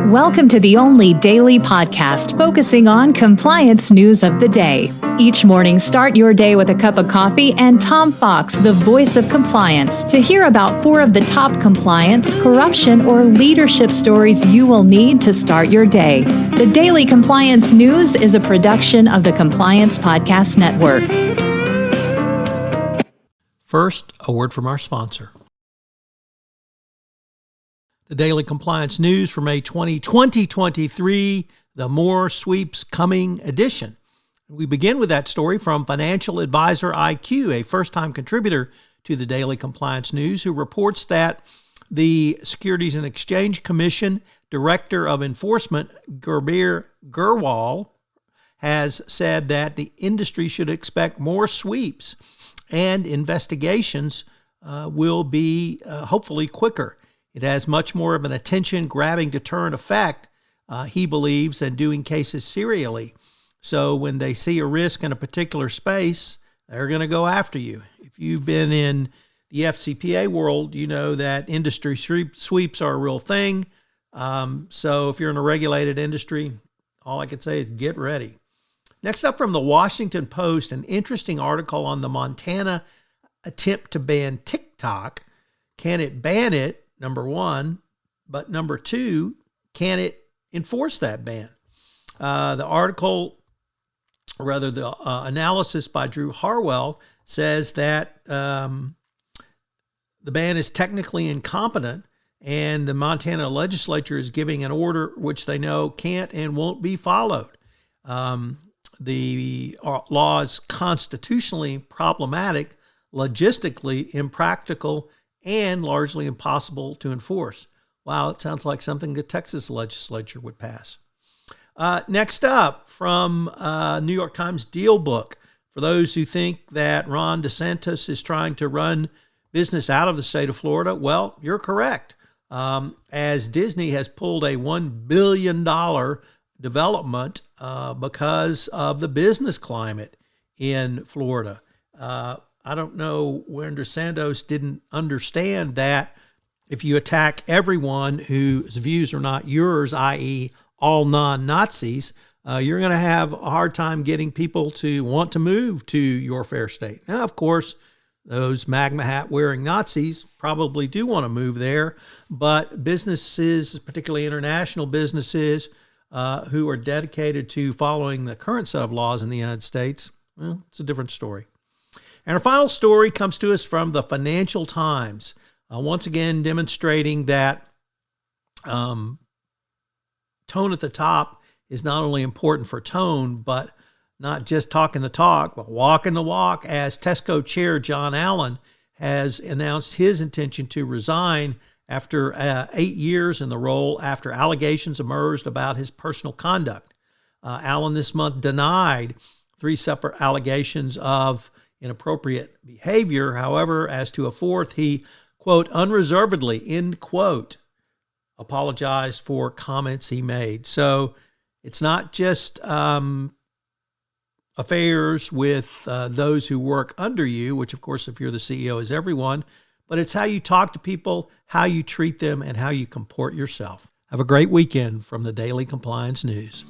Welcome to the only daily podcast focusing on compliance news of the day. Each morning, start your day with a cup of coffee and Tom Fox, the voice of compliance, to hear about 4 of the top compliance, corruption, or leadership stories you will need to start your day. The Daily Compliance News is a production of the Compliance Podcast Network. First, a word from our sponsor. The Daily Compliance News for May 20, 2023, the More Sweeps Coming edition. We begin with that story from Financial Advisor IQ, a first-time contributor to the Daily Compliance News, who reports that the Securities and Exchange Commission Director of Enforcement, Gurbir Gurwal, has said that the industry should expect more sweeps and investigations will be hopefully quicker. It has much more of an attention-grabbing deterrent effect, he believes, than doing cases serially. So when they see a risk in a particular space, they're going to go after you. If you've been in the FCPA world, you know that industry sweeps are a real thing. So if you're in a regulated industry, all I could say is get ready. Next up from the Washington Post, an interesting article on the Montana attempt to ban TikTok. Can it ban it? Number one, but number two, can it enforce that ban? The article, or rather the analysis by Drew Harwell, says that the ban is technically incompetent, and the Montana legislature is giving an order which they know can't and won't be followed. The law is constitutionally problematic, logistically impractical, and largely impossible to enforce. Wow, it sounds like something the Texas legislature would pass. Next up, from New York Times Deal Book, for those who think that Ron DeSantis is trying to run business out of the state of Florida, well, you're correct. As Disney has pulled a $1 billion development because of the business climate in Florida. I don't know when DeSantis didn't understand that if you attack everyone whose views are not yours, i.e. all non-Nazis, you're going to have a hard time getting people to want to move to your fair state. Now, of course, those MAGA hat wearing Nazis probably do want to move there, but businesses, particularly international businesses who are dedicated to following the current set of laws in the United States, well, it's a different story. And our final story comes to us from the Financial Times, once again demonstrating that tone at the top is not only important for tone, but not just talking the talk, but walking the walk, as Tesco chair John Allen has announced his intention to resign after 8 years in the role after allegations emerged about his personal conduct. Allen this month denied 3 separate allegations of inappropriate behavior. However, as to a fourth, he, quote, unreservedly, end quote, apologized for comments he made. So it's not just affairs with those who work under you, which, of course, if you're the CEO, is everyone, but it's how you talk to people, how you treat them, and how you comport yourself. Have a great weekend from the Daily Compliance News.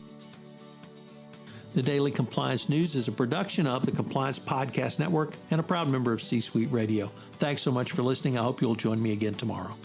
The Daily Compliance News is a production of the Compliance Podcast Network and a proud member of C-Suite Radio. Thanks so much for listening. I hope you'll join me again tomorrow.